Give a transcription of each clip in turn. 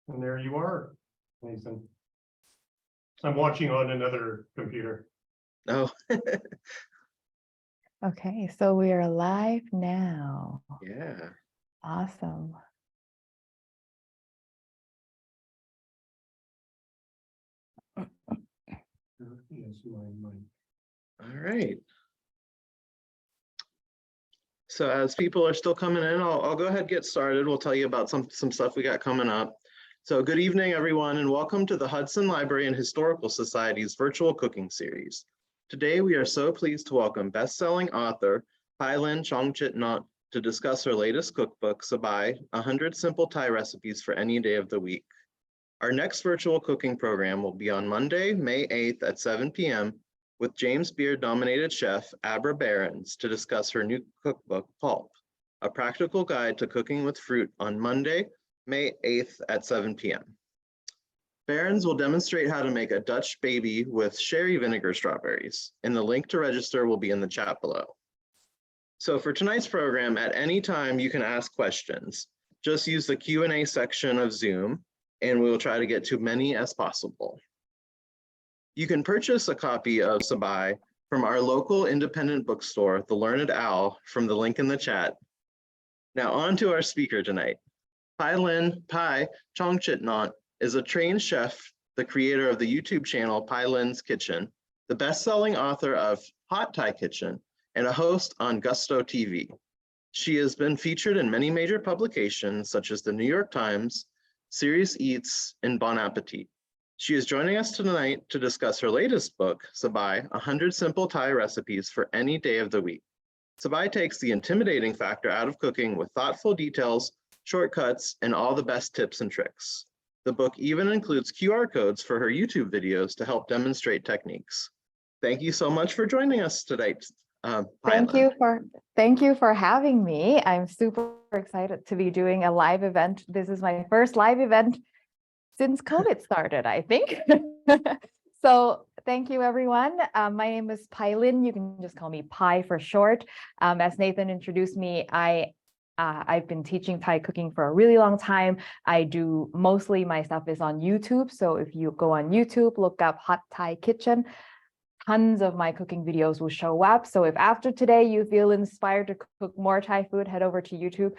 And there you are, Nathan. I'm watching on another computer. Oh, Okay, so we are live now. yeah. Awesome. Yes, All right. So as people are still coming in, I'll go ahead and get started. We'll tell you about some stuff we got coming up. So good evening, everyone, and welcome to the Hudson Library and Historical Society's virtual cooking series. Today, we are so pleased to welcome best-selling author Pailin Chongchitnant to discuss her latest cookbook, Sabai, 100 Simple Thai Recipes for Any Day of the Week. Our next virtual cooking program will be on Monday, May 8th at 7 p.m. with James Beard-nominated chef Abra Behrens to discuss her new cookbook, Pulp, a practical guide to cooking with fruit on Monday, May 8th at 7 p.m. Behrens will demonstrate how to make a Dutch baby with sherry vinegar strawberries, and the link to register will be in the chat below. So for tonight's program, at any time you can ask questions. Just use the Q&A section of Zoom, and we will try to get to many as possible. You can purchase a copy of Sabai from our local independent bookstore, The Learned Owl, from the link in the chat. Now on to our speaker tonight. Pailin Chongchitnant is a trained chef, the creator of the YouTube channel Pailin's Kitchen, the best-selling author of Hot Thai Kitchen, and a host on Gusto TV. She has been featured in many major publications such as the New York Times, Serious Eats, and Bon Appetit. She is joining us tonight to discuss her latest book, Sabai, 100 Simple Thai Recipes for Any Day of the Week. Sabai takes the intimidating factor out of cooking with thoughtful details, shortcuts, and all the best tips and tricks. The book even includes QR codes for her YouTube videos to help demonstrate techniques. Thank you so much for joining us tonight, Pailin. Thank you for having me. I'm super excited to be doing a live event. This is my first live event since COVID started, I think. So thank you, everyone. My name is Pailin. You can just call me Pai for short. As Nathan introduced me, I've been teaching Thai cooking for a really long time. I do mostly my stuff is on YouTube. So if you go on YouTube, look up Hot Thai Kitchen, tons of my cooking videos will show up. So if after today you feel inspired to cook more Thai food, head over to YouTube,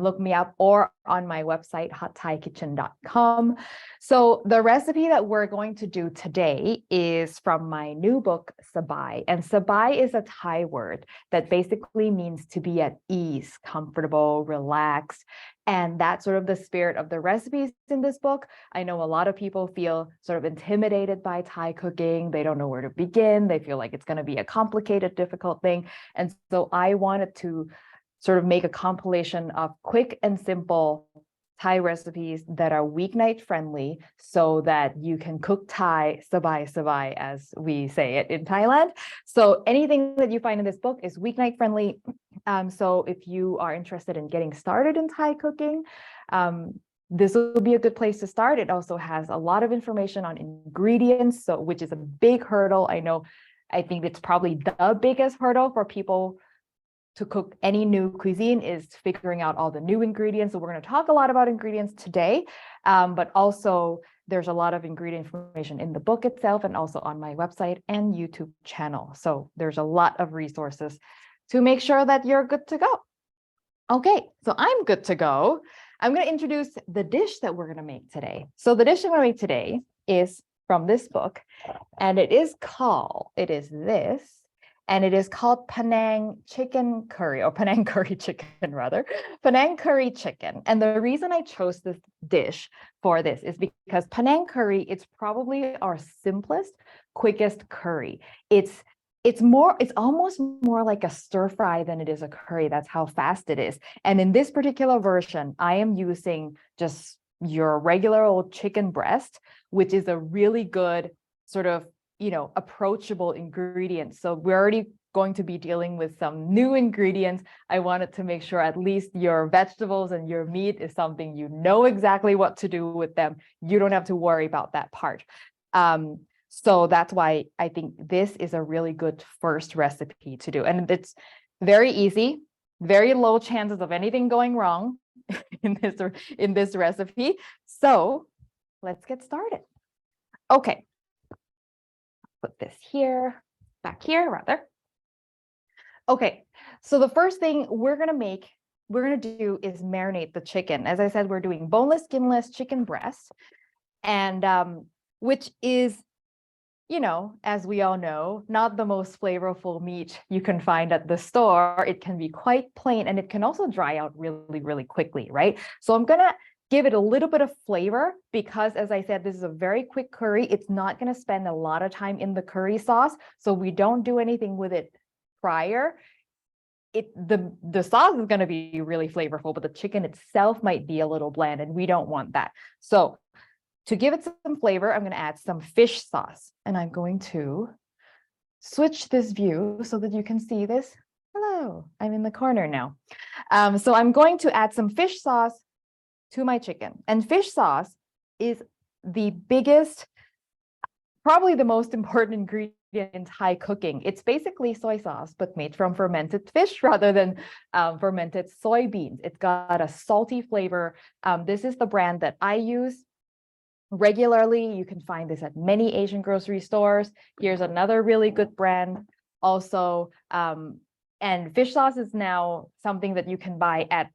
look me up, or on my website, hotthaikitchen.com. So the recipe that we're going to do today is from my new book, Sabai. And Sabai is a Thai word that basically means to be at ease, comfortable, relaxed. And that's sort of the spirit of the recipes in this book. I know a lot of people feel sort of intimidated by Thai cooking. They don't know where to begin. They feel like it's going to be a complicated, difficult thing. And so I wanted to sort of make a compilation of quick and simple Thai recipes that are weeknight friendly so that you can cook Thai sabai, as we say it in Thailand. So anything that you find in this book is weeknight friendly. So if you are interested in getting started in Thai cooking, this will be a good place to start. It also has a lot of information on ingredients, which is a big hurdle. I think it's probably the biggest hurdle for people to cook any new cuisine is figuring out all the new ingredients. So we're going to talk a lot about ingredients today, but also there's a lot of ingredient information in the book itself and also on my website and YouTube channel. So there's a lot of resources to make sure that you're good to go. Okay, so I'm good to go. I'm going to introduce the dish that we're going to make today. So the dish I'm going to make today is from this book, and it is this. And it is called Penang chicken curry, or Penang curry chicken rather, Penang curry chicken. And the reason I chose this dish for this is because Penang curry, it's probably our simplest, quickest curry. It's almost more like a stir fry than it is a curry. That's how fast it is. And in this particular version, I am using just your regular old chicken breast, which is a really good sort of approachable ingredients. So we're already going to be dealing with some new ingredients. I wanted to make sure at least your vegetables and your meat is something you know exactly what to do with them. You don't have to worry about that part. So that's why I think this is a really good first recipe to do. And it's very easy, very low chances of anything going wrong. in this recipe. So let's get started. Okay. Put this here, back here rather. Okay, so the first thing we're gonna do is marinate the chicken. As I said, we're doing boneless, skinless chicken breast, and which is, you know, as we all know, not the most flavorful meat you can find at the store. It can be quite plain, and it can also dry out really, really quickly, right? So I'm gonna give it a little bit of flavor because, as I said, this is a very quick curry. It's not gonna spend a lot of time in the curry sauce, so we don't do anything with it prior. The sauce is gonna be really flavorful, but the chicken itself might be a little bland, and we don't want that. So to give it some flavor, I'm going to add some fish sauce, and I'm going to switch this view so that you can see this. Hello, I'm in the corner now. So I'm going to add some fish sauce to my chicken, and fish sauce is the biggest, probably the most important ingredient in Thai cooking. It's basically soy sauce, but made from fermented fish rather than fermented soybeans. It's got a salty flavor. This is the brand that I use regularly. You can find this at many Asian grocery stores. Here's another really good brand also. And fish sauce is now something that you can buy at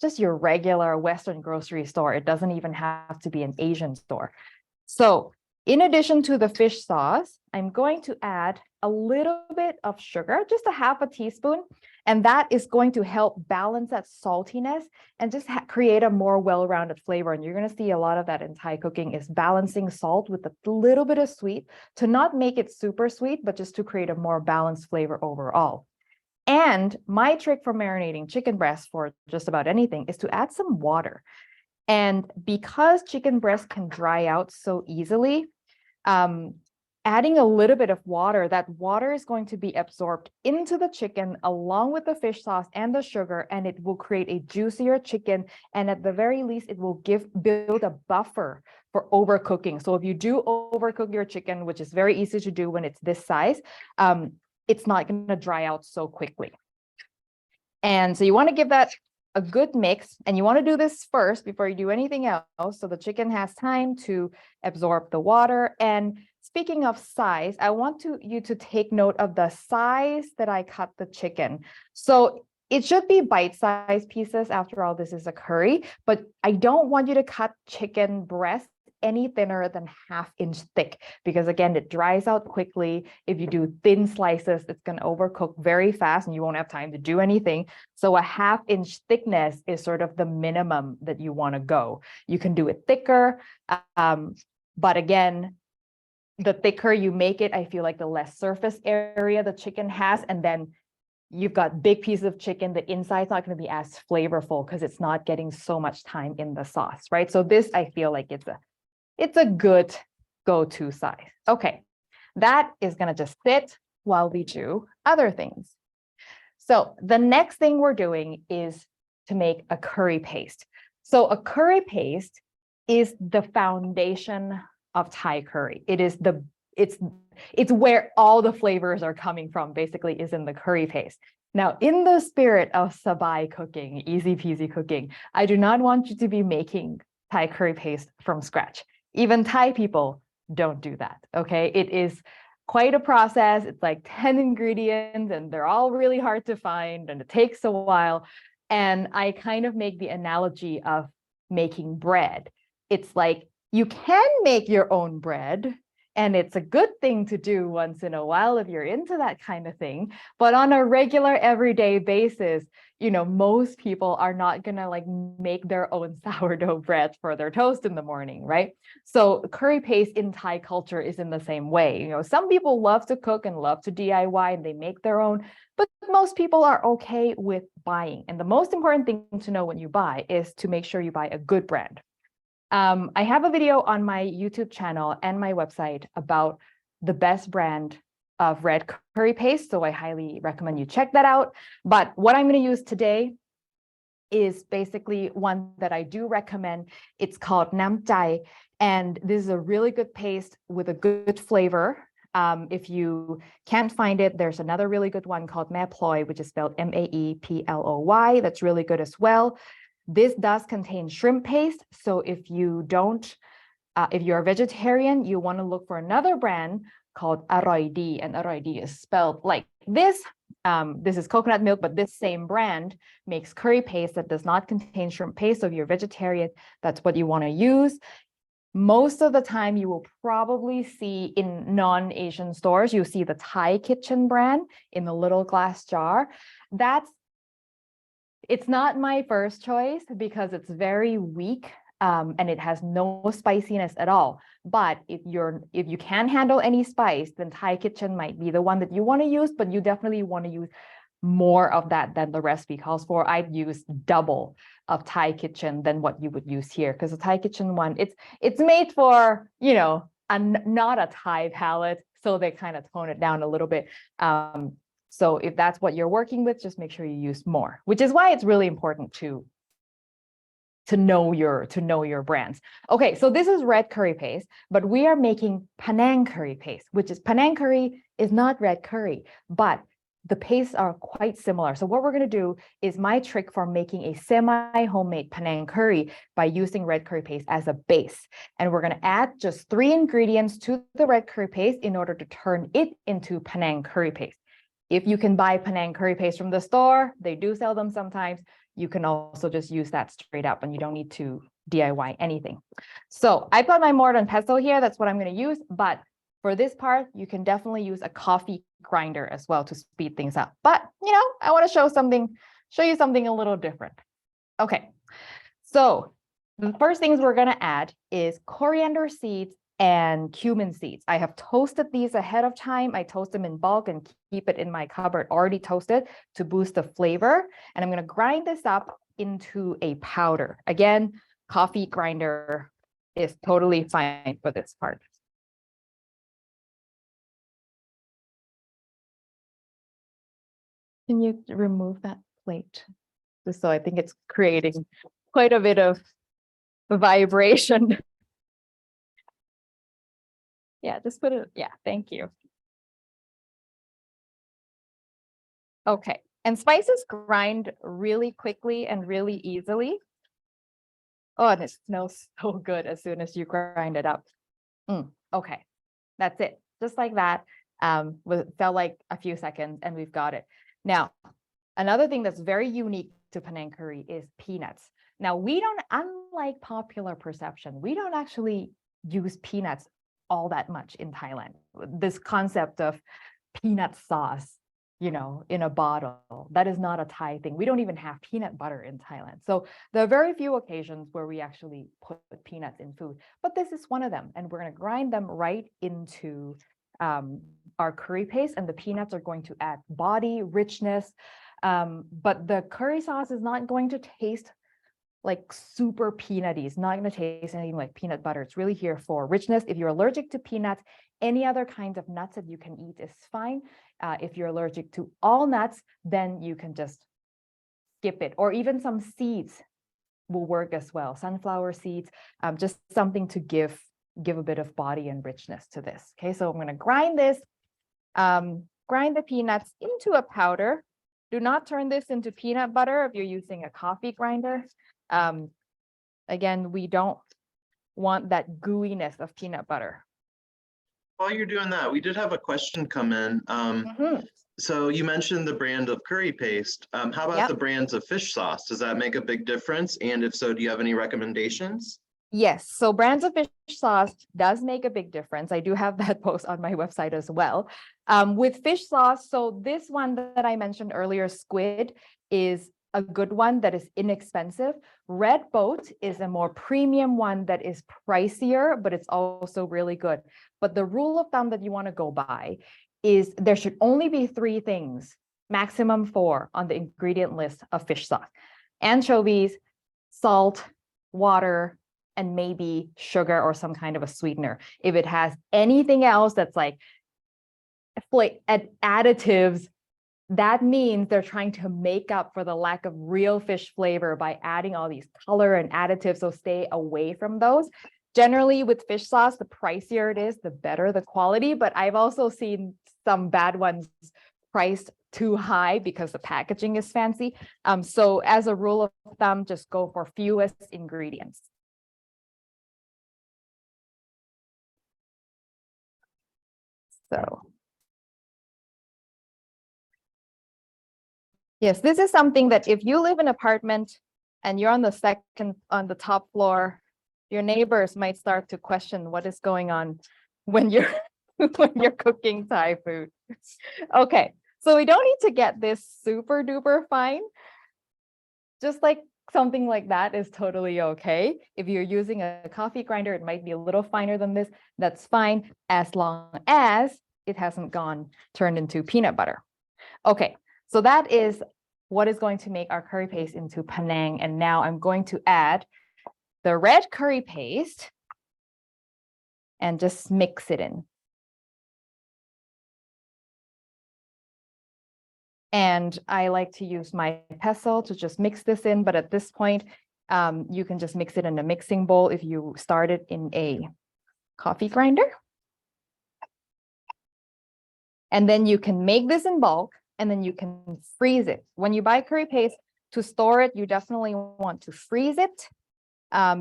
just your regular Western grocery store. It doesn't even have to be an Asian store. So in addition to the fish sauce, I'm going to add a little bit of sugar, just a half a teaspoon, and that is going to help balance that saltiness and just create a more well-rounded flavor. And you're going to see a lot of that in Thai cooking is balancing salt with a little bit of sweet to not make it super sweet, but just to create a more balanced flavor overall. And my trick for marinating chicken breast for just about anything is to add some water. And because chicken breast can dry out so easily, adding a little bit of water, that water is going to be absorbed into the chicken along with the fish sauce and the sugar, and it will create a juicier chicken. And at the very least, it will build a buffer for overcooking. So if you do overcook your chicken, which is very easy to do when it's this size, it's not going to dry out so quickly. And so you want to give that a good mix, and you want to do this first before you do anything else, so the chicken has time to absorb the water. And speaking of size, I want you to take note of the size that I cut the chicken. So it should be bite-sized pieces. After all, this is a curry, but I don't want you to cut chicken breast any thinner than 1/2 inch thick, because again, it dries out quickly. If you do thin slices, it's going to overcook very fast and you won't have time to do anything. So a 1/2 inch thickness is sort of the minimum that you want to go. You can do it thicker, but again, the thicker you make it, I feel like the less surface area the chicken has, and then you've got big pieces of chicken, the inside's not going to be as flavorful because it's not getting so much time in the sauce, right? So this, I feel like it's a good go-to size. Okay, that is going to just sit while we do other things. So the next thing we're doing is to make a curry paste. So a curry paste is the foundation of Thai curry. It's where all the flavors are coming from, basically, is in the curry paste. Now, in the spirit of Sabai cooking, easy peasy cooking, I do not want you to be making Thai curry paste from scratch. Even Thai people don't do that, okay? It is quite a process. It's like 10 ingredients, and they're all really hard to find, and it takes a while. And I kind of make the analogy of making bread. It's like you can make your own bread, and it's a good thing to do once in a while if you're into that kind of thing. But on a regular, everyday basis, you know, most people are not gonna like make their own sourdough bread for their toast in the morning, right? So curry paste in Thai culture is in the same way. You know, some people love to cook and love to DIY, and they make their own, but most people are okay with buying. And the most important thing to know when you buy is to make sure you buy a good brand. I have a video on my YouTube channel and my website about the best brand of red curry paste, so I highly recommend you check that out. But what I'm going to use today is basically one that I do recommend. It's called Nam Chai, and this is a really good paste with a good flavor. If you can't find it, there's another really good one called Mae Ploy, which is spelled Maeploy. That's really good as well. This does contain shrimp paste. So if you don't, if you're a vegetarian, you want to look for another brand called Aroidi, and Aroidi is spelled like this. This is coconut milk, but this same brand makes curry paste that does not contain shrimp paste. So if you're vegetarian, that's what you want to use. Most of the time, you will probably see in non-Asian stores, you see the Thai Kitchen brand in the little glass jar. It's not my first choice because it's very weak. And it has no spiciness at all. But if you can't handle any spice, then Thai Kitchen might be the one that you want to use, but you definitely want to use more of that than the recipe calls for. I'd use double of Thai Kitchen than what you would use here, because the Thai Kitchen one, it's made for, you know, not a Thai palate, so they kind of tone it down a little bit. So if that's what you're working with, just make sure you use more, which is why it's really important to know your brands. Okay, so this is red curry paste, but we are making Penang curry paste, which is Penang curry is not red curry, but the pastes are quite similar. So what we're going to do is my trick for making a semi-homemade Penang curry by using red curry paste as a base. And we're going to add just 3 ingredients to the red curry paste in order to turn it into Penang curry paste. If you can buy Penang curry paste from the store, they do sell them sometimes. You can also just use that straight up and you don't need to DIY anything. So I put my mortar and pestle here. That's what I'm going to use. But for this part, you can definitely use a coffee grinder as well to speed things up. But, you know, I want to show you something a little different. Okay, so the first things we're going to add is coriander seeds and cumin seeds. I have toasted these ahead of time. I toast them in bulk and keep it in my cupboard already toasted to boost the flavor. And I'm going to grind this up into a powder. Again, coffee grinder is totally fine for this part. Can you remove that plate? Just so I think it's creating quite a bit of vibration. Yeah, just put it. Yeah, thank you. Okay, and spices grind really quickly and really easily. Oh, and it smells so good as soon as you grind it up. Okay, that's it. Just like that. Felt like a few seconds and we've got it. Now, another thing that's very unique to Penang curry is peanuts. Now, we don't, unlike popular perception, we don't actually use peanuts all that much in Thailand. This concept of peanut sauce, you know, in a bottle, that is not a Thai thing. We don't even have peanut butter in Thailand. So there are very few occasions where we actually put peanuts in food, but this is one of them. And we're going to grind them right into our curry paste, and the peanuts are going to add body, richness. But the curry sauce is not going to taste like super peanutty. It's not going to taste anything like peanut butter. It's really here for richness. If you're allergic to peanuts, any other kinds of nuts that you can eat is fine. If you're allergic to all nuts, then you can just skip it. Or even some seeds will work as well. Sunflower seeds, just something to give a bit of body and richness to this. Okay, so I'm going to grind this, grind the peanuts into a powder. Do not turn this into peanut butter if you're using a coffee grinder. Again, we don't want that gooiness of peanut butter. While you're doing that, we did have a question come in. So you mentioned the brand of curry paste. How about the brands of fish sauce? Does that make a big difference? And if so, do you have any recommendations? Yes, so brands of fish sauce does make a big difference. I do have that post on my website as well. With fish sauce, so this one that I mentioned earlier, squid, is a good one that is inexpensive. Red boat is a more premium one that is pricier, but it's also really good. But the rule of thumb that you want to go by is there should only be 3 things, maximum 4 on the ingredient list of fish sauce: anchovies, salt, water, and maybe sugar or some kind of a sweetener. If it has anything else that's like additives, that means they're trying to make up for the lack of real fish flavor by adding all these color and additives. So stay away from those. Generally with fish sauce, the pricier it is, the better the quality, but I've also seen some bad ones priced too high because the packaging is fancy. So as a rule of thumb, just go for fewest ingredients. So yes, this is something that if you live in an apartment and you're on the top floor, your neighbors might start to question what is going on when you're when you're cooking Thai food. Okay, so we don't need to get this super duper fine. Just like something like that is totally okay. If you're using a coffee grinder, it might be a little finer than this. That's fine as long as it hasn't turned into peanut butter. Okay, so that is what is going to make our curry paste into Penang. And now I'm going to add the red curry paste and just mix it in. And I like to use my pestle to just mix this in, but at this point, you can just mix it in a mixing bowl if you started in a coffee grinder. And then you can make this in bulk, and then you can freeze it. When you buy curry paste, to store it, you definitely want to freeze it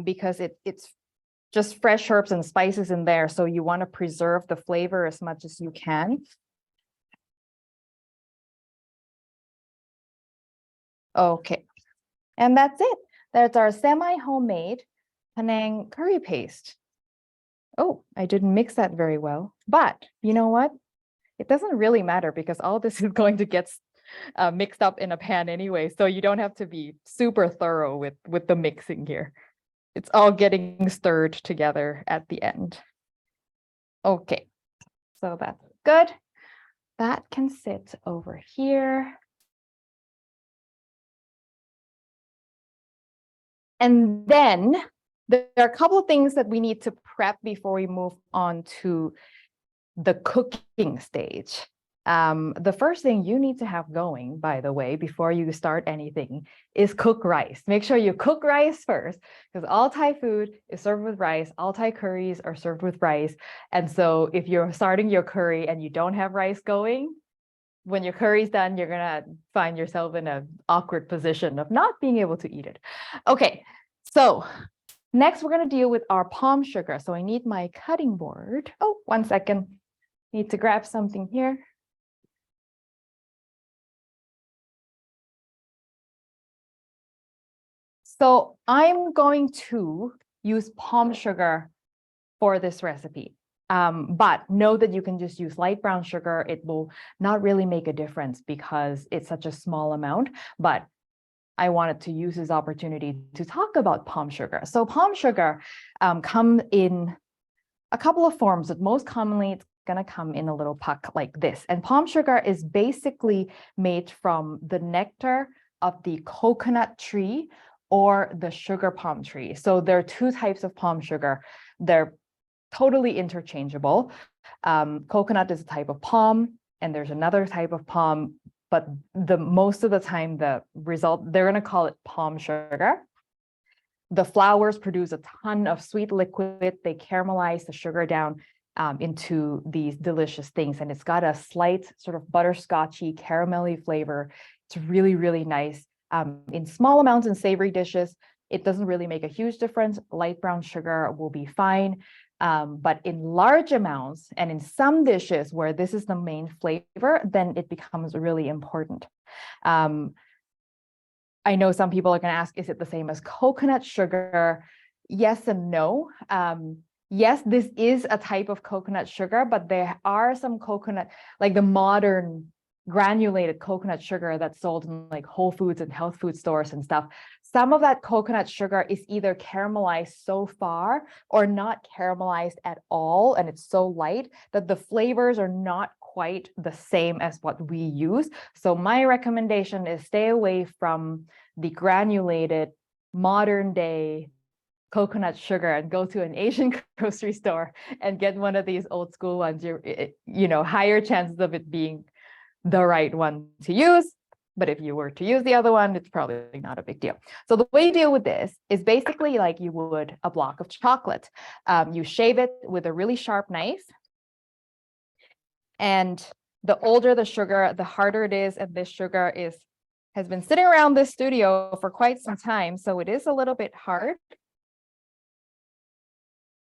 because it's just fresh herbs and spices in there. So you want to preserve the flavor as much as you can. Okay, and that's it. That's our semi-homemade Penang curry paste. Oh, I didn't mix that very well, but you know what? It doesn't really matter because all this is going to get mixed up in a pan anyway, so you don't have to be super thorough with the mixing here. It's all getting stirred together at the end. Okay, so that's good. That can sit over here. And then there are a couple of things that we need to prep before we move on to the cooking stage. The first thing you need to have going, by the way, before you start anything, is cook rice. Make sure you cook rice first, because all Thai food is served with rice. All Thai curries are served with rice. And so if you're starting your curry and you don't have rice going, when your curry's done, you're gonna find yourself in an awkward position of not being able to eat it. Okay, so next we're gonna deal with our palm sugar. So I need my cutting board. Oh, 1 second. Need to grab something here. So I'm going to use palm sugar for this recipe. But know that you can just use light brown sugar. It will not really make a difference because it's such a small amount, but I wanted to use this opportunity to talk about palm sugar. So palm sugar come in a couple of forms, but most commonly it's gonna come in a little puck like this. And palm sugar is basically made from the nectar of the coconut tree or the sugar palm tree. So there are two types of palm sugar. They're totally interchangeable. Coconut is a type of palm, and there's another type of palm, but most of the time the result, they're gonna call it palm sugar. The flowers produce a ton of sweet liquid. They caramelize the sugar down into these delicious things, and it's got a slight sort of butterscotchy, caramelly flavor. It's really, really nice. In small amounts in savory dishes, it doesn't really make a huge difference. Light brown sugar will be fine. But in large amounts and in some dishes where this is the main flavor, then it becomes really important. I know some people are going to ask, is it the same as coconut sugar? Yes and no. Yes, this is a type of coconut sugar, but there are some coconut, like the modern granulated coconut sugar that's sold in like Whole Foods and health food stores and stuff. Some of that coconut sugar is either caramelized so far or not caramelized at all, and it's so light that the flavors are not quite the same as what we use. So my recommendation is stay away from the granulated modern day coconut sugar and go to an Asian grocery store and get one of these old school ones. You know, higher chances of it being the right one to use. But if you were to use the other one, it's probably not a big deal. So the way you deal with this is basically like you would a block of chocolate. You shave it with a really sharp knife. And the older the sugar, the harder it is, and this sugar has been sitting around this studio for quite some time, so it is a little bit hard.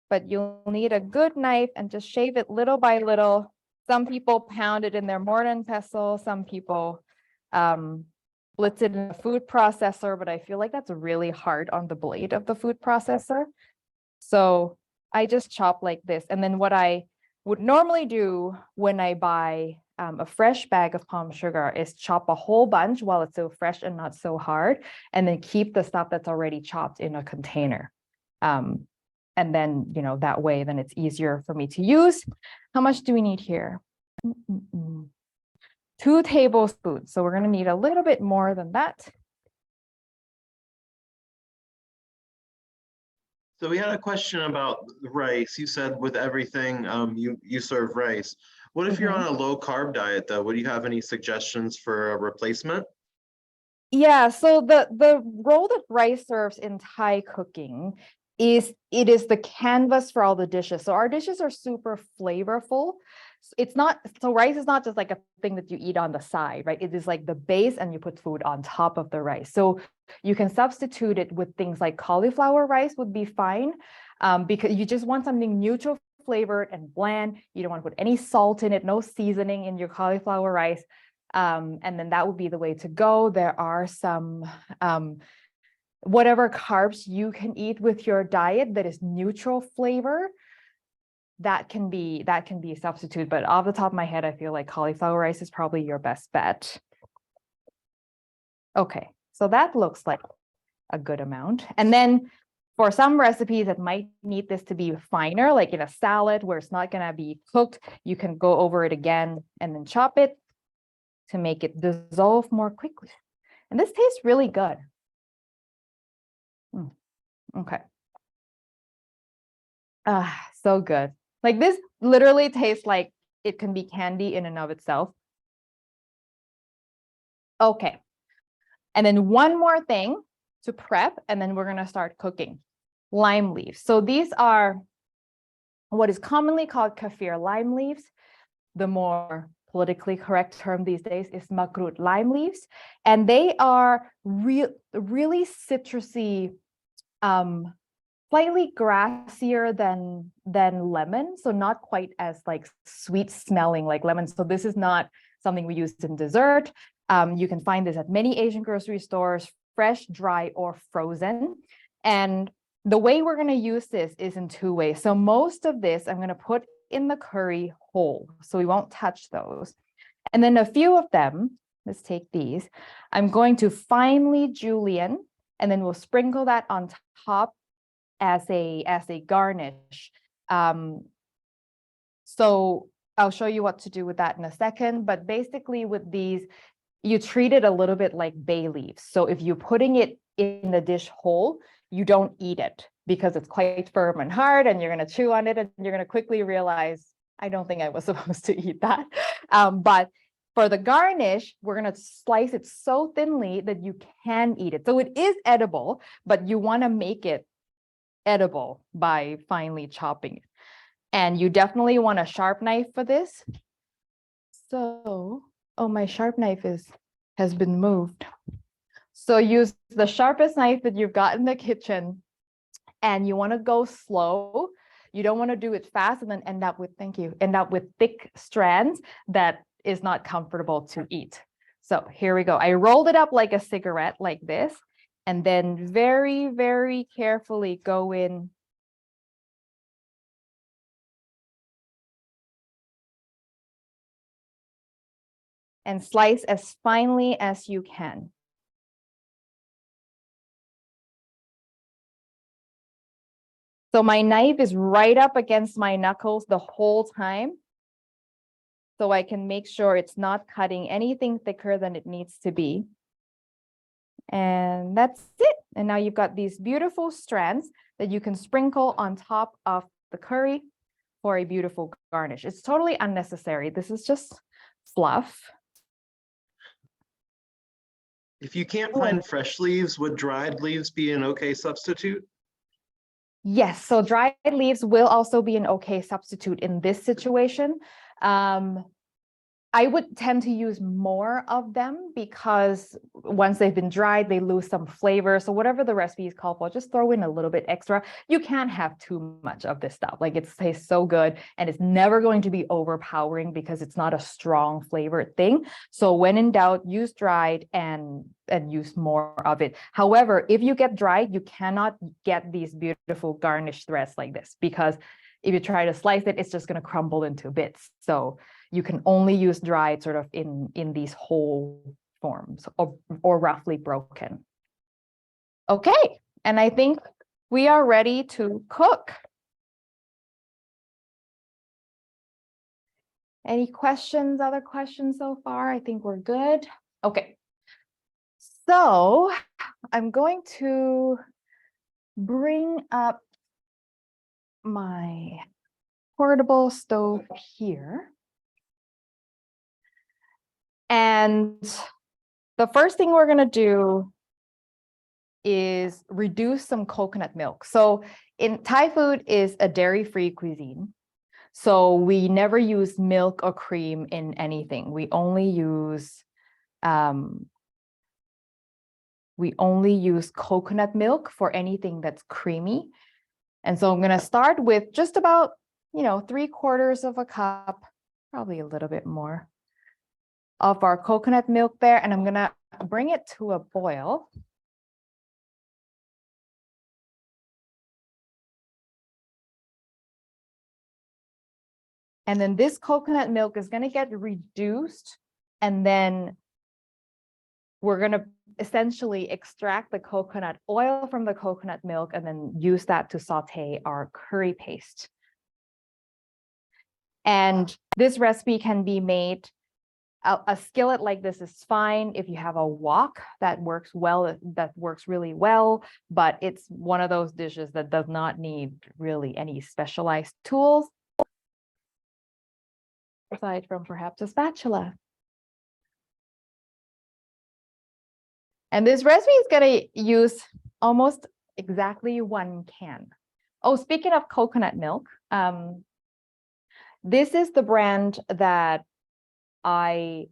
But you'll need a good knife and just shave it little by little. Some people pound it in their mortar and pestle, some people blitz it in a food processor, but I feel like that's really hard on the blade of the food processor. So I just chop like this. And then what I would normally do when I buy a fresh bag of palm sugar is chop a whole bunch while it's so fresh and not so hard, and then keep the stuff that's already chopped in a container. And then, that way, then it's easier for me to use. How much do we need here? 2 tablespoons. So we're going to need a little bit more than that. So we had a question about rice. You said with everything, you serve rice. What if you're on a low carb diet though? Would you have any suggestions for a replacement? Yeah, so the role that rice serves in Thai cooking is it is the canvas for all the dishes. So our dishes are super flavorful. So rice is not just like a thing that you eat on the side, right? It is like the base and you put food on top of the rice. So you can substitute it with things like cauliflower rice would be fine, because you just want something neutral flavored and bland. You don't want to put any salt in it, no seasoning in your cauliflower rice. And then that would be the way to go. There are some whatever carbs you can eat with your diet that is neutral flavor, that can be a substitute. But off the top of my head, I feel like cauliflower rice is probably your best bet. Okay, so that looks like a good amount. And then for some recipes that might need this to be finer, like in a salad where it's not going to be cooked, you can go over it again and then chop it to make it dissolve more quickly. And this tastes really good. Okay. So good. Like this literally tastes like it can be candy in and of itself. Okay. And then one more thing to prep, and then we're going to start cooking. Lime leaves. So these are what is commonly called kaffir lime leaves. The more politically correct term these days is makrut lime leaves. And they are really citrusy, slightly grassier than lemon, so not quite as like sweet smelling like lemon. So this is not something we use in dessert. You can find this at many Asian grocery stores, fresh, dry, or frozen. And the way we're going to use this is in 2 ways. So most of this I'm going to put in the curry whole, so we won't touch those. And then a few of them, let's take these, I'm going to finely julienne, and then we'll sprinkle that on top as a garnish. So I'll show you what to do with that in a second, but basically with these, you treat it a little bit like bay leaves. So if you're putting it in the dish whole, you don't eat it because it's quite firm and hard, and you're going to chew on it and you're going to quickly realize, I don't think I was supposed to eat that. But for the garnish, we're going to slice it so thinly that you can eat it. So it is edible, but you want to make it edible by finely chopping it. And you definitely want a sharp knife for this. So, oh, my sharp knife has been moved. So use the sharpest knife that you've got in the kitchen, and you want to go slow. You don't want to do it fast and then end up with thick strands that is not comfortable to eat. So here we go. I rolled it up like a cigarette like this, and then very, very carefully go in and slice as finely as you can. So my knife is right up against my knuckles the whole time, so I can make sure it's not cutting anything thicker than it needs to be. And that's it. And now you've got these beautiful strands that you can sprinkle on top of the curry for a beautiful garnish. It's totally unnecessary. This is just fluff. If you can't find fresh leaves, would dried leaves be an okay substitute? Yes, so dried leaves will also be an okay substitute in this situation. I would tend to use more of them because once they've been dried, they lose some flavor. So whatever the recipe is called for, just throw in a little bit extra. You can't have too much of this stuff. Like, it tastes so good and it's never going to be overpowering because it's not a strong flavored thing. So when in doubt, use dried and use more of it. However, if you get dried, you cannot get these beautiful garnish threads like this, because if you try to slice it, it's just going to crumble into bits. So you can only use dried sort of in these whole forms, or roughly broken. Okay, and I think we are ready to cook. Any questions, other questions so far? I think we're good. Okay, so I'm going to bring up my portable stove here. And the first thing we're going to do is reduce some coconut milk. So in Thai food is a dairy-free cuisine. So we never use milk or cream in anything. We only use coconut milk for anything that's creamy. And so I'm going to start with just about, 3/4 of a cup, probably a little bit more, of our coconut milk there, and I'm gonna bring it to a boil. And then this coconut milk is gonna get reduced, and then we're gonna essentially extract the coconut oil from the coconut milk and then use that to saute our curry paste. And this recipe can be made, a skillet like this is fine if you have a wok that works well, that works really well, but it's one of those dishes that does not need really any specialized tools, aside from perhaps a spatula. And this recipe is going to use almost exactly 1 can. Oh, speaking of coconut milk, this is the brand that I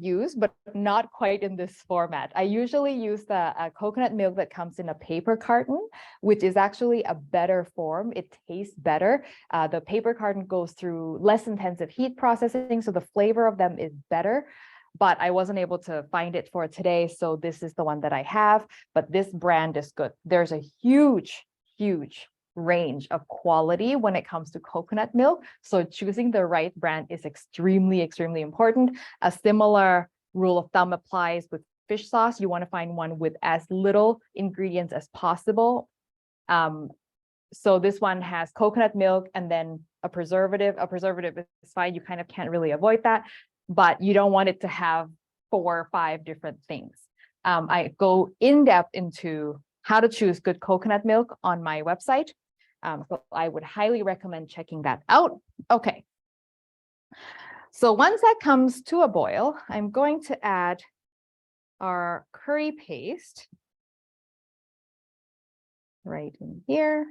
use, but not quite in this format. I usually use the coconut milk that comes in a paper carton, which is actually a better form. It tastes better. The paper carton goes through less intensive heat processing, so the flavor of them is better. But I wasn't able to find it for today, so this is the one that I have. But this brand is good. There's a huge range of quality when it comes to coconut milk. So choosing the right brand is extremely important. A similar rule of thumb applies with fish sauce. You want to find one with as little ingredients as possible. So this one has coconut milk and then a preservative. A preservative is fine. You kind of can't really avoid that, but you don't want it to have 4 or 5 different things. I go in depth into how to choose good coconut milk on my website. So I would highly recommend checking that out. Okay. So once that comes to a boil, I'm going to add our curry paste right in here.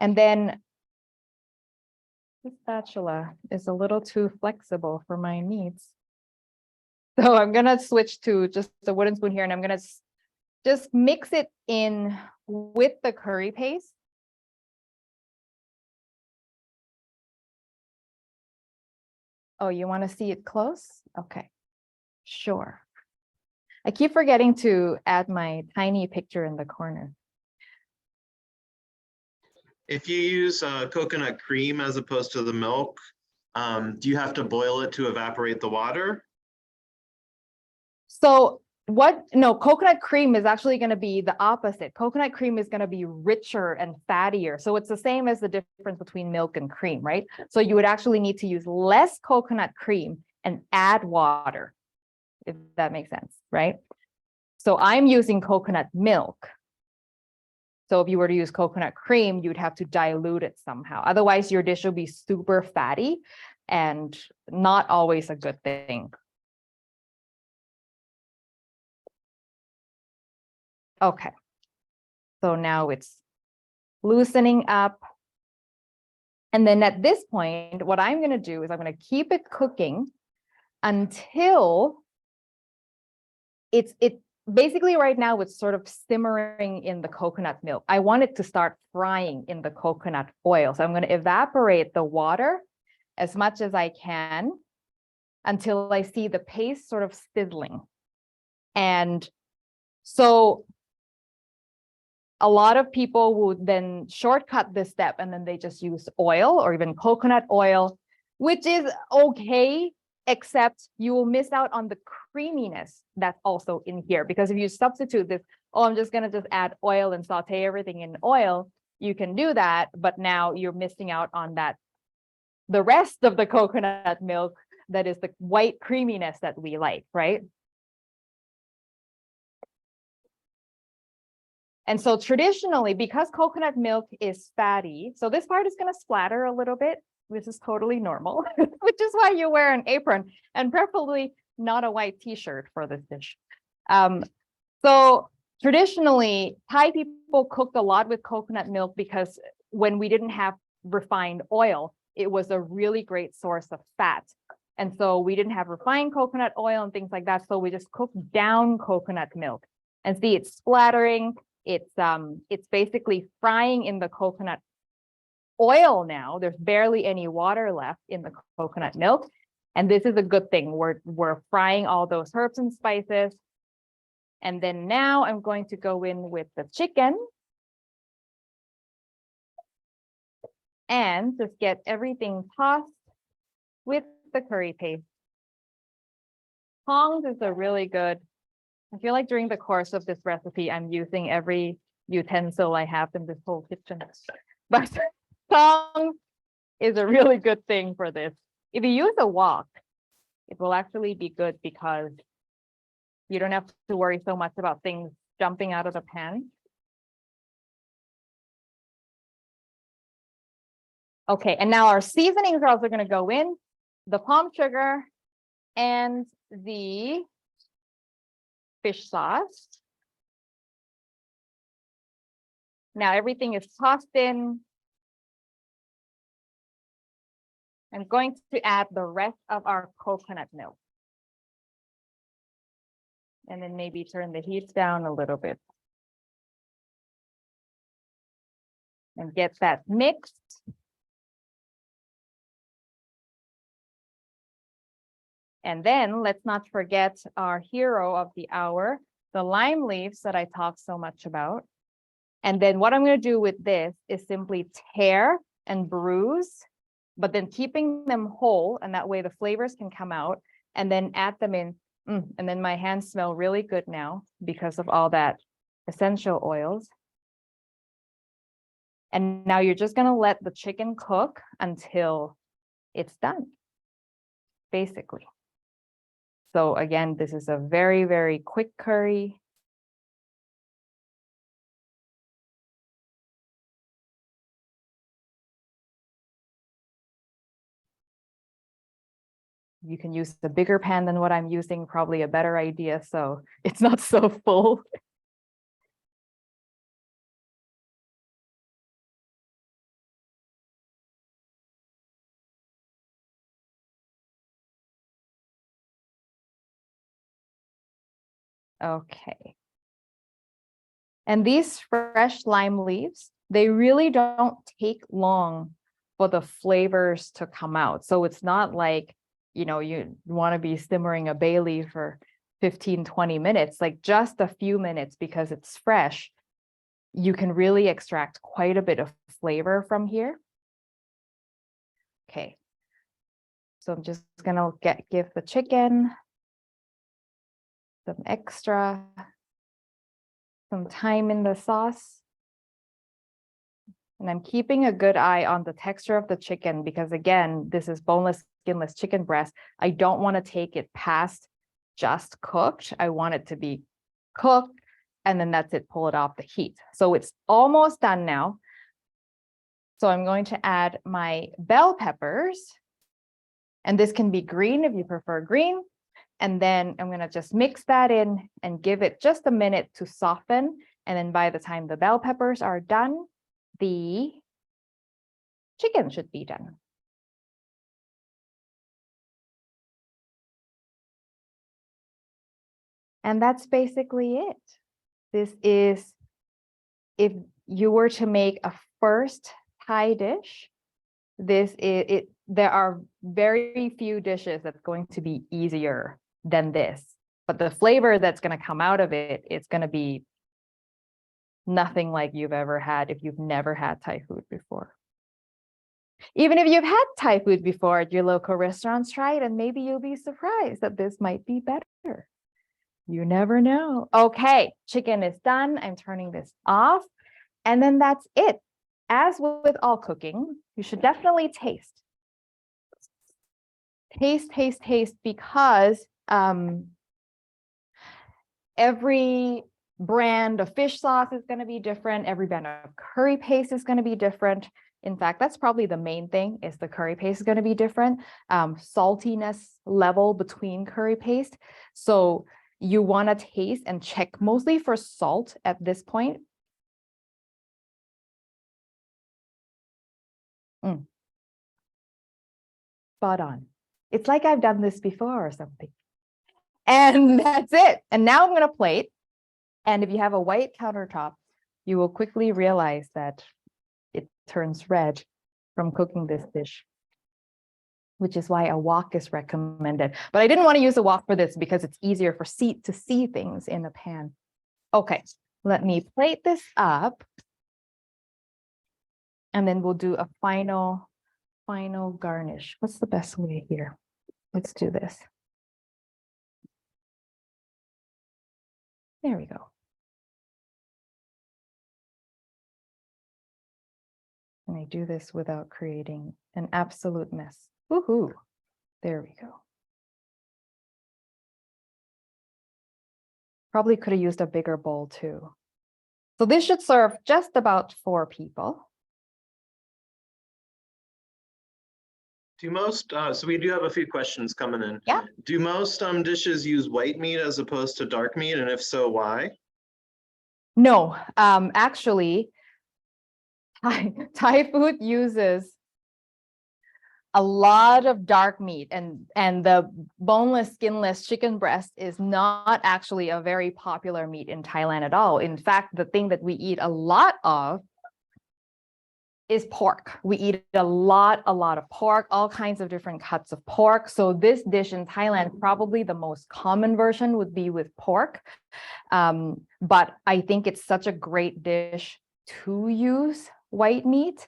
And then this spatula is a little too flexible for my needs. So I'm going to switch to just a wooden spoon here, and I'm going to just mix it in with the curry paste. Oh, you want to see it close? Okay, sure. I keep forgetting to add my tiny picture in the corner. If you use coconut cream as opposed to the milk, do you have to boil it to evaporate the water? So no, coconut cream is actually going to be the opposite. Coconut cream is going to be richer and fattier. So it's the same as the difference between milk and cream, right? So you would actually need to use less coconut cream and add water, if that makes sense, right? So I'm using coconut milk. So if you were to use coconut cream, you'd have to dilute it somehow. Otherwise, your dish will be super fatty and not always a good thing. Okay. So now it's loosening up. And then at this point, what I'm going to do is I'm going to keep it cooking until it basically right now it's sort of simmering in the coconut milk. I want it to start frying in the coconut oil. So I'm going to evaporate the water as much as I can until I see the paste sort of sizzling. And so a lot of people would then shortcut this step and then they just use oil or even coconut oil, which is okay, except you will miss out on the creaminess that's also in here. Because if you substitute this, oh, I'm just going to just add oil and saute everything in oil, you can do that. But now you're missing out on that, the rest of the coconut milk that is the white creaminess that we like, right? And so traditionally, because coconut milk is fatty, so this part is going to splatter a little bit, which is totally normal, which is why you wear an apron and preferably not a white t-shirt for this dish. So traditionally, Thai people cooked a lot with coconut milk because when we didn't have refined oil, it was a really great source of fat. And so we didn't have refined coconut oil and things like that. So we just cooked down coconut milk and see it's splattering. It's basically frying in the coconut oil now. There's barely any water left in the coconut milk. And this is a good thing. We're frying all those herbs and spices. And then now I'm going to go in with the chicken and just get everything tossed with the curry paste. Tongs is a really good, I feel like during the course of this recipe, I'm using every utensil I have in this whole kitchen. But tongs is a really good thing for this. If you use a wok, it will actually be good because you don't have to worry so much about things jumping out of the pan. Okay, and now our seasonings are also going to go in, the palm sugar and the fish sauce. Now everything is tossed in. I'm going to add the rest of our coconut milk. And then maybe turn the heat down a little bit. And get that mixed. And then let's not forget our hero of the hour, the lime leaves that I talked so much about. And then what I'm going to do with this is simply tear and bruise, but then keeping them whole, and that way the flavors can come out, and then add them in. And then my hands smell really good now because of all that essential oils. And now you're just going to let the chicken cook until it's done, basically. So again, this is a very, very quick curry. You can use the bigger pan than what I'm using, probably a better idea, so it's not so full. Okay. And these fresh lime leaves, they really don't take long for the flavors to come out. So it's not like, you know, you want to be simmering a bay leaf for 15, 20 minutes, like just a few minutes because it's fresh. You can really extract quite a bit of flavor from here. Okay. So I'm just gonna give the chicken some extra, some time in the sauce. And I'm keeping a good eye on the texture of the chicken because again, this is boneless, skinless chicken breast. I don't want to take it past just cooked. I want it to be cooked and then that's it, pull it off the heat. So it's almost done now. So I'm going to add my bell peppers. And this can be green if you prefer green. And then I'm going to just mix that in and give it just a minute to soften. And then by the time the bell peppers are done, the chicken should be done. And that's basically it. This is, if you were to make a first Thai dish, this is it. There are very few dishes that's going to be easier than this, but the flavor that's going to come out of it, it's going to be nothing like you've ever had if you've never had Thai food before. Even if you've had Thai food before at your local restaurants, try it and maybe you'll be surprised that this might be better. You never know. Okay, chicken is done. I'm turning this off. And then that's it. As with all cooking, you should definitely taste. Taste, because every brand of fish sauce is going to be different. Every brand of curry paste is going to be different. In fact, that's probably the main thing, is the curry paste is going to be different. Saltiness level between curry paste. So you want to taste and check mostly for salt at this point. Spot on. It's like I've done this before or something. And that's it. And now I'm going to plate. And if you have a white countertop, you will quickly realize that it turns red from cooking this dish, which is why a wok is recommended. But I didn't want to use a wok for this because it's easier for to see things in the pan. Okay, let me plate this up. And then we'll do a final garnish. What's the best way here? Let's do this. There we go. And I do this without creating an absolute mess. Woohoo! There we go. Probably could have used a bigger bowl too. So this should serve just about 4 people. Do most, so we do have a few questions coming in. Yeah. Do most dishes use white meat as opposed to dark meat? And if so, why? No, actually, Thai food uses a lot of dark meat, and the boneless, skinless chicken breast is not actually a very popular meat in Thailand at all. In fact, the thing that we eat a lot of is pork. We eat a lot of pork, all kinds of different cuts of pork. So this dish in Thailand, probably the most common version would be with pork. But I think it's such a great dish to use white meat.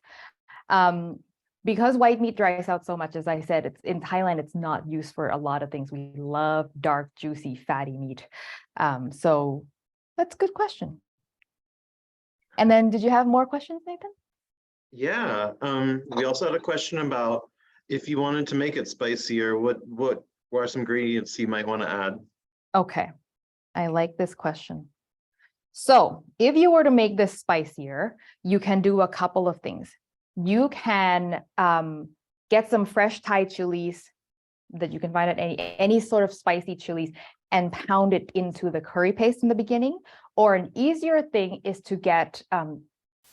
Because white meat dries out so much, as I said, it's in Thailand, it's not used for a lot of things. We love dark, juicy, fatty meat. So that's a good question. And then did you have more questions, Nathan? Yeah, we also had a question about if you wanted to make it spicier, what are some ingredients you might want to add? Okay, I like this question. So if you were to make this spicier, you can do a couple of things. You can get some fresh Thai chilies that you can find at any sort of spicy chilies and pound it into the curry paste in the beginning. Or an easier thing is to get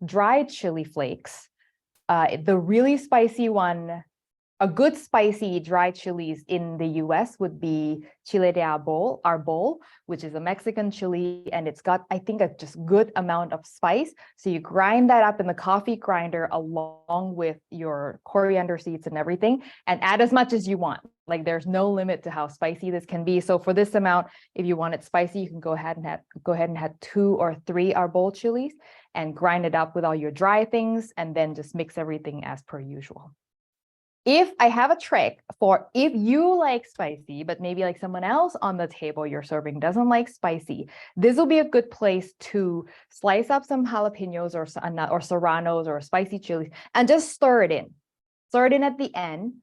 dried chili flakes. The really spicy one, a good spicy dried chilies in the US would be chile de arbol, which is a Mexican chili, and it's got, I think, a just good amount of spice. So you grind that up in the coffee grinder along with your coriander seeds and everything, and add as much as you want. Like there's no limit to how spicy this can be. So for this amount, if you want it spicy, you can go ahead and add 2 or 3 arbol chilies and grind it up with all your dry things, and then just mix everything as per usual. If I have a trick for if you like spicy, but maybe like someone else on the table you're serving doesn't like spicy, this will be a good place to slice up some jalapenos or serranos or spicy chilies and just stir it in. Stir it in at the end.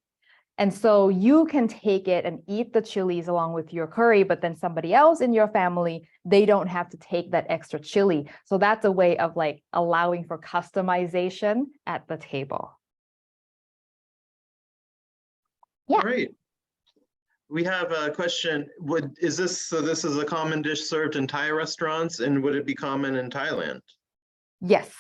And so you can take it and eat the chilies along with your curry, but then somebody else in your family, they don't have to take that extra chili. So that's a way of like allowing for customization at the table. Yeah. Great. We have a question. Is this, so this is a common dish served in Thai restaurants, and would it be common in Thailand? Yes.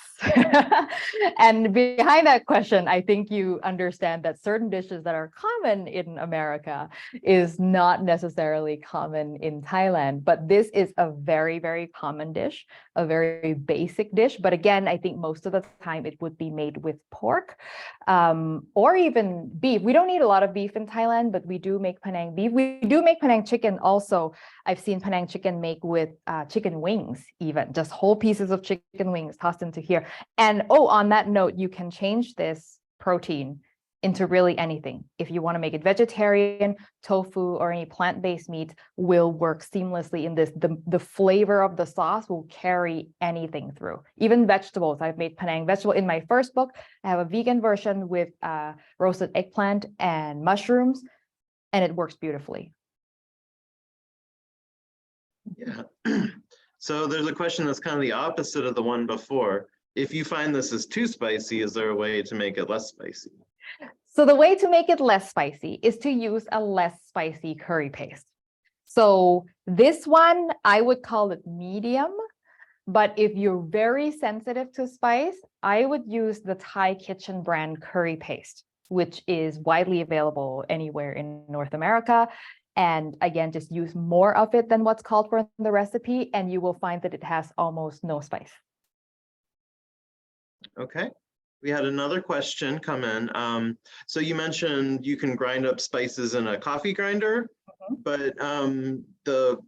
And behind that question, I think you understand that certain dishes that are common in America is not necessarily common in Thailand. But this is a very, very common dish, a very basic dish. But again, I think most of the time it would be made with pork, or even beef. We don't eat a lot of beef in Thailand, but we do make Penang beef. We do make Penang chicken also. I've seen Penang chicken make with chicken wings, even just whole pieces of chicken wings tossed into here. And oh, on that note, you can change this protein into really anything. If you want to make it vegetarian, tofu, or any plant-based meat will work seamlessly in this. The flavor of the sauce will carry anything through, even vegetables. I've made Penang vegetable in my first book. I have a vegan version with roasted eggplant and mushrooms, and it works beautifully. Yeah. So there's a question that's kind of the opposite of the one before. If you find this is too spicy, is there a way to make it less spicy? So the way to make it less spicy is to use a less spicy curry paste. So this one, I would call it medium, but if you're very sensitive to spice, I would use the Thai Kitchen brand curry paste, which is widely available anywhere in North America. And again, just use more of it than what's called for in the recipe, and you will find that it has almost no spice. Okay. We had another question come in. So you mentioned you can grind up spices in a coffee grinder, but the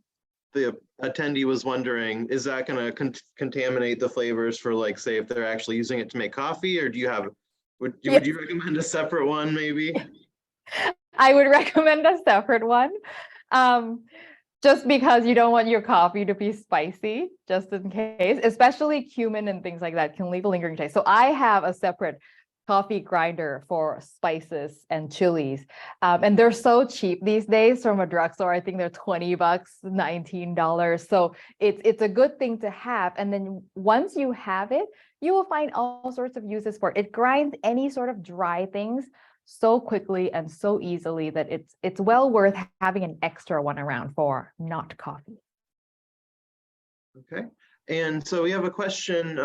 attendee was wondering, is that going to contaminate the flavors for, like, say, if they're actually using it to make coffee, or do you have, would you recommend a separate one maybe? I would recommend a separate one, just because you don't want your coffee to be spicy, just in case, especially cumin and things like that can leave a lingering taste. So I have a separate coffee grinder for spices and chilies. And they're so cheap these days from a drugstore. I think they're $20, $19. So it's a good thing to have. And then once you have it, you will find all sorts of uses for it. It grinds any sort of dry things so quickly and so easily that it's well worth having an extra one around for not coffee. Okay. And so we have a question.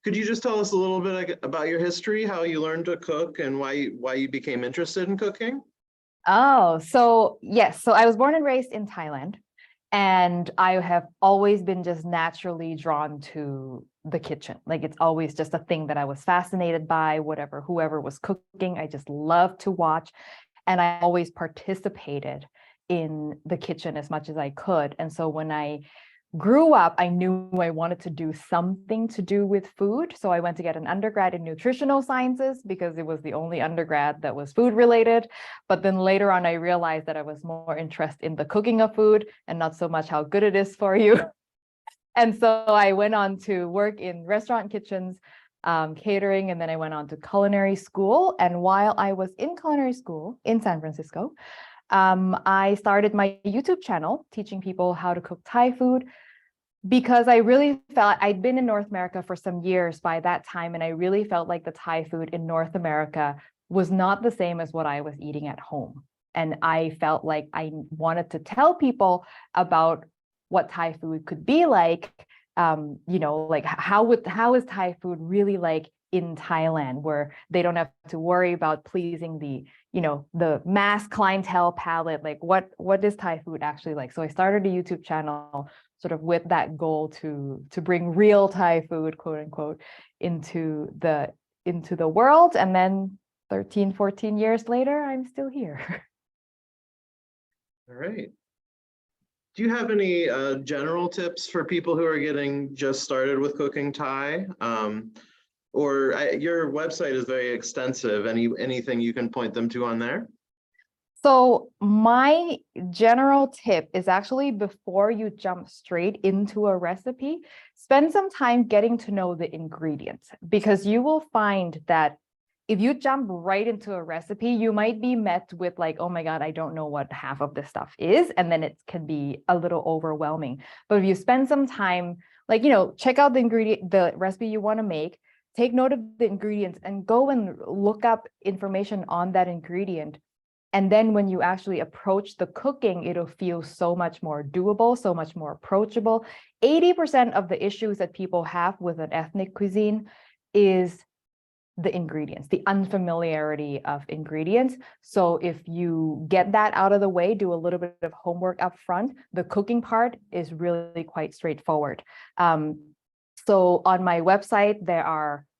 Could you just tell us a little bit about your history, how you learned to cook, and why you became interested in cooking? Oh, so yes. So I was born and raised in Thailand, and I have always been just naturally drawn to the kitchen. Like, it's always just a thing that I was fascinated by, whoever was cooking. I just loved to watch, and I always participated in the kitchen as much as I could. And so when I grew up, I knew I wanted to do something to do with food. So I went to get an undergrad in nutritional sciences because it was the only undergrad that was food related. But then later on, I realized that I was more interested in the cooking of food and not so much how good it is for you. And so I went on to work in restaurant kitchens, catering, and then I went on to culinary school. And while I was in culinary school in San Francisco, I started my YouTube channel teaching people how to cook Thai food, because I really felt I'd been in North America for some years by that time, and I really felt like the Thai food in North America was not the same as what I was eating at home. And I felt like I wanted to tell people about what Thai food could be like, like how is Thai food really like in Thailand, where they don't have to worry about pleasing the mass clientele palate. Like what is Thai food actually like? So I started a YouTube channel sort of with that goal to bring real Thai food, quote unquote, into the world. And then 13, 14 years later, I'm still here. All right. Do you have any general tips for people who are getting just started with cooking Thai? Your website is very extensive. Anything you can point them to on there? So my general tip is actually, before you jump straight into a recipe, spend some time getting to know the ingredients, because you will find that if you jump right into a recipe, you might be met with like, oh my God, I don't know what half of this stuff is. And then it can be a little overwhelming. But if you spend some time, check out the recipe you want to make, take note of the ingredients, and go and look up information on that ingredient, And then when you actually approach the cooking, it'll feel so much more doable, so much more approachable. 80% of the issues that people have with an ethnic cuisine is the ingredients, the unfamiliarity of ingredients. So if you get that out of the way, do a little bit of homework up front, the cooking part is really quite straightforward. So on my website,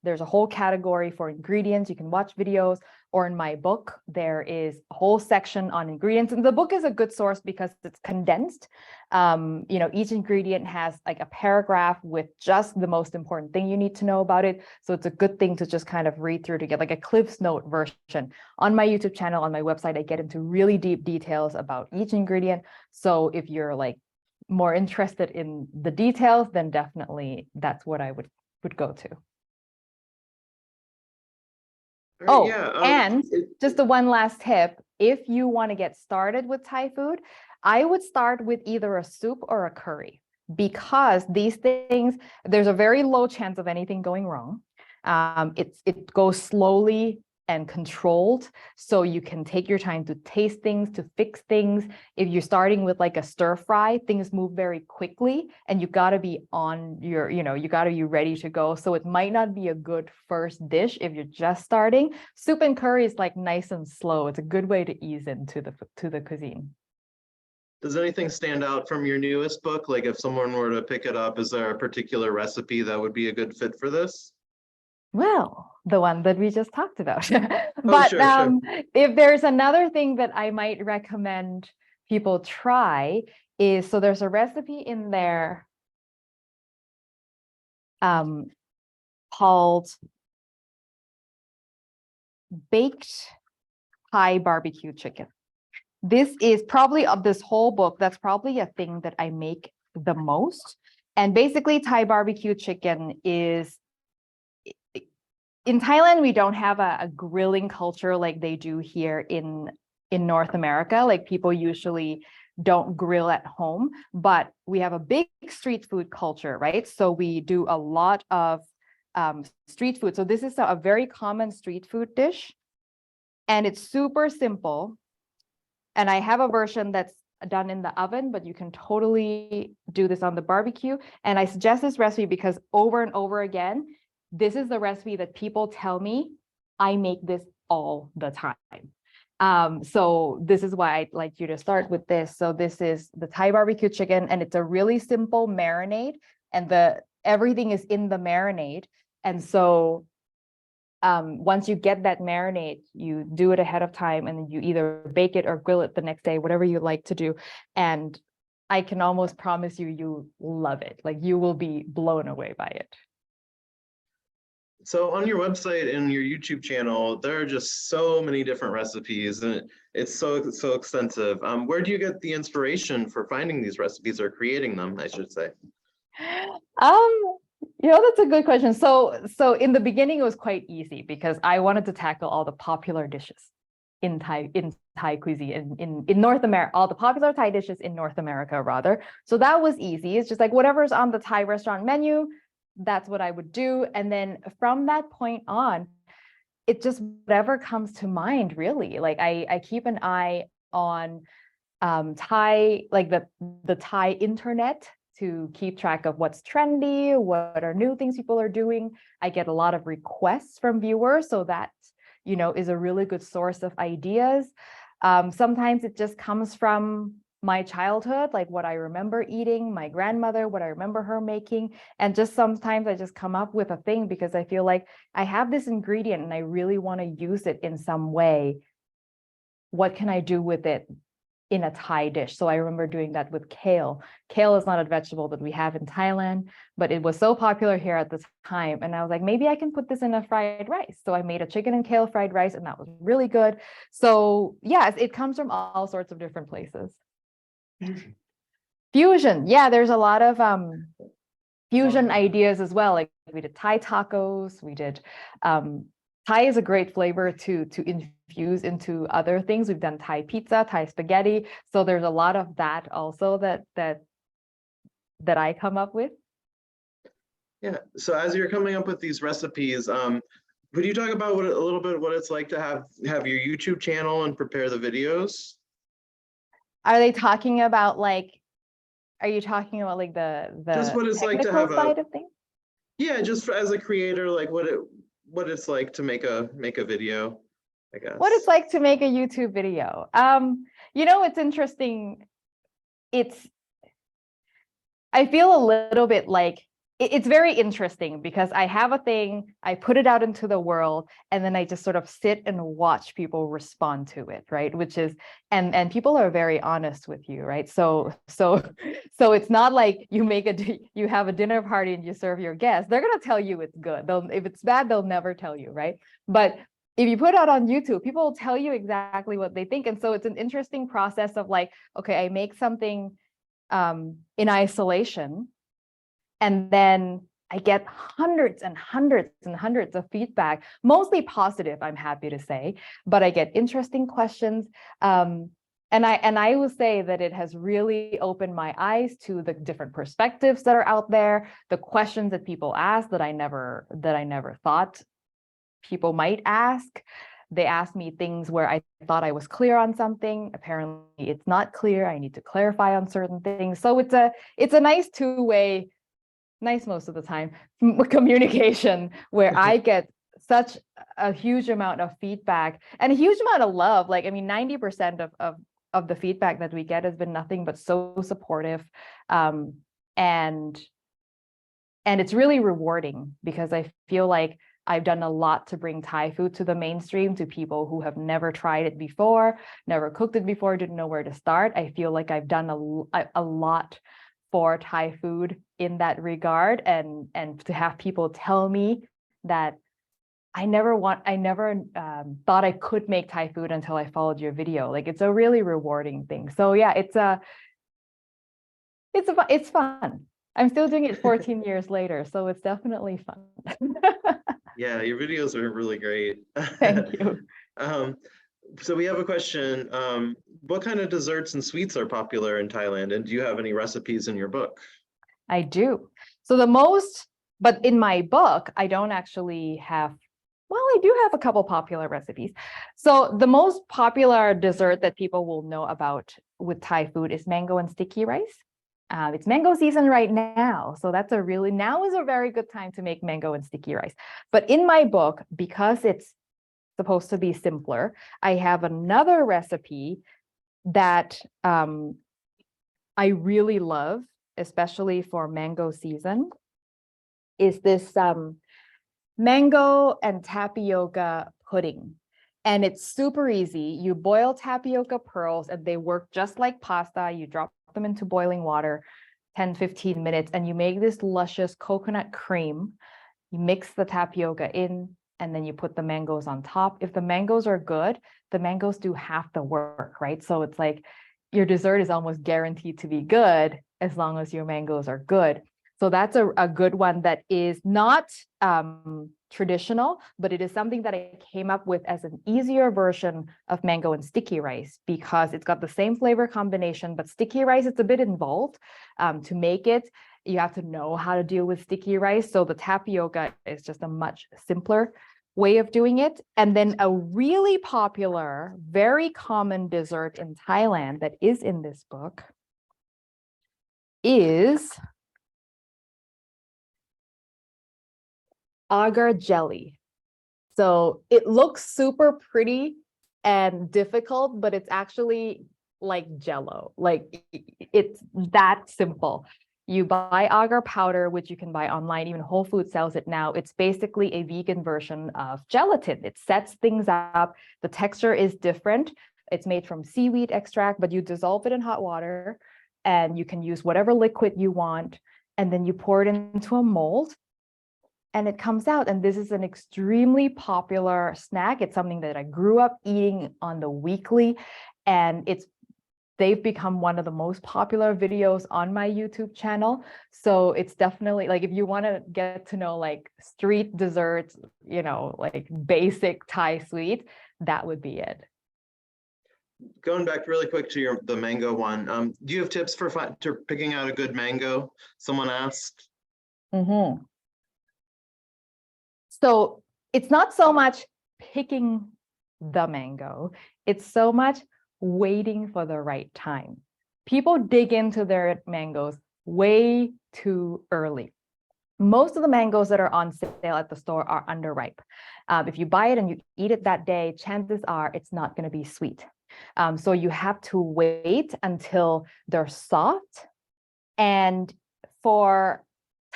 there's a whole category for ingredients. You can watch videos, or in my book, there is a whole section on ingredients. And the book is a good source because it's condensed. Each ingredient has like a paragraph with just the most important thing you need to know about it. So it's a good thing to just kind of read through to get like a Cliff's Note version. On my YouTube channel, on my website, I get into really deep details about each ingredient. So if you're like more interested in the details, then definitely that's what I would go to. Oh, and just the one last tip, if you want to get started with Thai food, I would start with either a soup or a curry, because these things, there's a very low chance of anything going wrong. It goes slowly and controlled, so you can take your time to taste things, to fix things. If you're starting with like a stir fry, things move very quickly, and you got to be on your, you got to be ready to go. So it might not be a good first dish if you're just starting. Soup and curry is like nice and slow. It's a good way to ease into the cuisine. Does anything stand out from your newest book? Like if someone were to pick it up, is there a particular recipe that would be a good fit for this? Well, the one that we just talked about. But sure. If there's another thing that I might recommend people try is, so there's a recipe in there called baked Thai barbecue chicken. This is probably, of this whole book, that's probably a thing that I make the most. And basically Thai barbecue chicken is, in Thailand, we don't have a grilling culture like they do here in North America. Like people usually don't grill at home, but we have a big street food culture, right? So we do a lot of street food. So this is a very common street food dish, and it's super simple. And I have a version that's done in the oven, but you can totally do this on the barbecue. And I suggest this recipe because over and over again, this is the recipe that people tell me I make this all the time. So this is why I'd like you to start with this. So this is the Thai barbecue chicken, and it's a really simple marinade, and everything is in the marinade. And so once you get that marinade, you do it ahead of time, and then you either bake it or grill it the next day, whatever you like to do. And I can almost promise you love it. Like you will be blown away by it. So on your website and your YouTube channel, there are just so many different recipes, and it's so extensive. Where do you get the inspiration for finding these recipes, or creating them, I should say? That's a good question. So in the beginning, it was quite easy because I wanted to tackle all the popular dishes in Thai cuisine in North America, all the popular Thai dishes in North America, rather. So that was easy. It's just like whatever's on the Thai restaurant menu, that's what I would do. And then from that point on, it just whatever comes to mind, really. Like I keep an eye on Thai, like the Thai internet, to keep track of what's trendy, what are new things people are doing. I get a lot of requests from viewers, so that is a really good source of ideas. Sometimes it just comes from my childhood, like what I remember eating, my grandmother, what I remember her making. And just sometimes I just come up with a thing because I feel like I have this ingredient and I really want to use it in some way. What can I do with it in a Thai dish? So I remember doing that with kale. Kale is not a vegetable that we have in Thailand, but it was so popular here at the time. And I was like, maybe I can put this in a fried rice. So I made a chicken and kale fried rice, and that was really good. So yes, it comes from all sorts of different places. Fusion. Yeah, there's a lot of fusion ideas as well. Like we did Thai tacos, we did Thai is a great flavor to infuse into other things. We've done Thai pizza, Thai spaghetti. So there's a lot of that also that I come up with. Yeah. So as you're coming up with these recipes, Would you talk about a little bit what it's like to have your YouTube channel and prepare the videos? Are they talking about like, are you talking about like Just the what it's like to technical have side of things? yeah, just as a creator, like what it's like to make a video, I guess. What it's like to make a YouTube video. It's interesting. I feel a little bit like it's very interesting because I have a thing, I put it out into the world, and then I just sort of sit and watch people respond to it, right? Which is, and people are very honest with you, right? So it's not like you have a dinner party and you serve your guests. They're gonna tell you it's good. If it's bad, they'll never tell you, right? But if you put out on YouTube, people will tell you exactly what they think. And so it's an interesting process of like, okay, I make something in isolation, and then I get hundreds and hundreds and hundreds of feedback, mostly positive, I'm happy to say, but I get interesting questions. And I will say that it has really opened my eyes to the different perspectives that are out there, the questions that people ask that I never thought people might ask. They ask me things where I thought I was clear on something. Apparently it's not clear. I need to clarify on certain things. So it's a nice two-way, nice most of the time, communication where I get such a huge amount of feedback and a huge amount of love. Like, I mean, 90% of the feedback that we get has been nothing but so supportive. And it's really rewarding because I feel like I've done a lot to bring Thai food to the mainstream, to people who have never tried it before, never cooked it before, didn't know where to start. I feel like I've done a lot for Thai food in that regard, and to have people tell me that I never thought I could make Thai food until I followed your video. Like, it's a really rewarding thing. So yeah, it's fun. I'm still doing it 14 years later, so it's definitely fun. Yeah, your videos are really great. Thank you. So we have a question. What kind of desserts and sweets are popular in Thailand? And do you have any recipes in your book? I do. So but in my book, I don't actually have, well, I do have a couple popular recipes. So the most popular dessert that people will know about with Thai food is mango and sticky rice. It's mango season right now. So now is a very good time to make mango and sticky rice. But in my book, because it's supposed to be simpler, I have another recipe that I really love, especially for mango season, is this mango and tapioca pudding. And it's super easy. You boil tapioca pearls and they work just like pasta. You drop them into boiling water 10-15 minutes and you make this luscious coconut cream. You mix the tapioca in and then you put the mangoes on top. If the mangoes are good, the mangoes do half the work, right? So it's like your dessert is almost guaranteed to be good as long as your mangoes are good. So that's a good one that is not traditional, but it is something that I came up with as an easier version of mango and sticky rice because it's got the same flavor combination, but sticky rice, it's a bit involved to make it. You have to know how to deal with sticky rice. So the tapioca is just a much simpler way of doing it. And then a really popular, very common dessert in Thailand that is in this book is agar jelly. So it looks super pretty and difficult, but it's actually like Jello. Like, it's that simple. You buy agar powder, which you can buy online. Even Whole Foods sells it now. It's basically a vegan version of gelatin. It sets things up. The texture is different. It's made from seaweed extract, but you dissolve it in hot water and you can use whatever liquid you want. And then you pour it into a mold and it comes out. And this is an extremely popular snack. It's something that I grew up eating on the weekly, and they've become one of the most popular videos on my YouTube channel. So it's definitely like, if you want to get to know like street desserts, like basic Thai sweet, that would be it. Going back really quick to the mango one, do you have tips for picking out a good mango? Someone asked. So it's not so much picking the mango, it's so much waiting for the right time. People dig into their mangoes way too early. Most of the mangoes that are on sale at the store are underripe. If you buy it and you eat it that day, chances are it's not going to be sweet. So you have to wait until they're soft. And for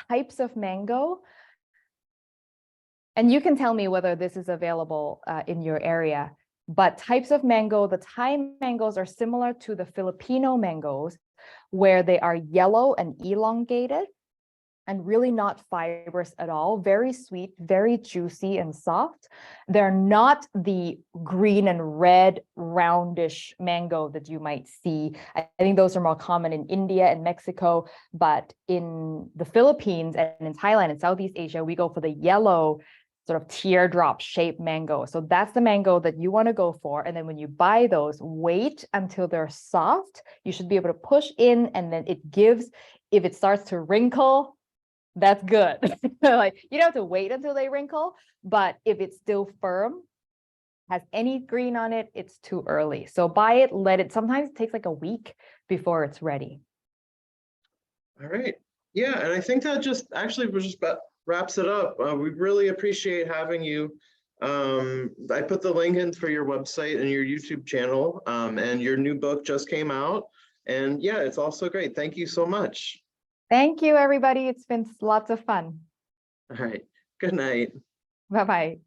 types of mango, and you can tell me whether this is available in your area, but types of mango, the Thai mangoes are similar to the Filipino mangoes, where they are yellow and elongated and really not fibrous at all. Very sweet, very juicy and soft. They're not the green and red roundish mango that you might see. I think those are more common in India and Mexico, but in the Philippines and in Thailand and Southeast Asia, we go for the yellow sort of teardrop shaped mango. So that's the mango that you want to go for. And then when you buy those, wait until they're soft. You should be able to push in, and then it gives, if it starts to wrinkle, that's good. Like, you don't have to wait until they wrinkle, but if it's still firm, has any green on it, it's too early. So buy it, let it, sometimes it takes like a week before it's ready. All right. Yeah, and I think that just actually was just about wraps it up. We really appreciate having you. I put the link in for your website and your YouTube channel, and your new book just came out. And yeah, it's also great. Thank you so much. Thank you, everybody. It's been lots of fun. All right. Good night. Bye-bye.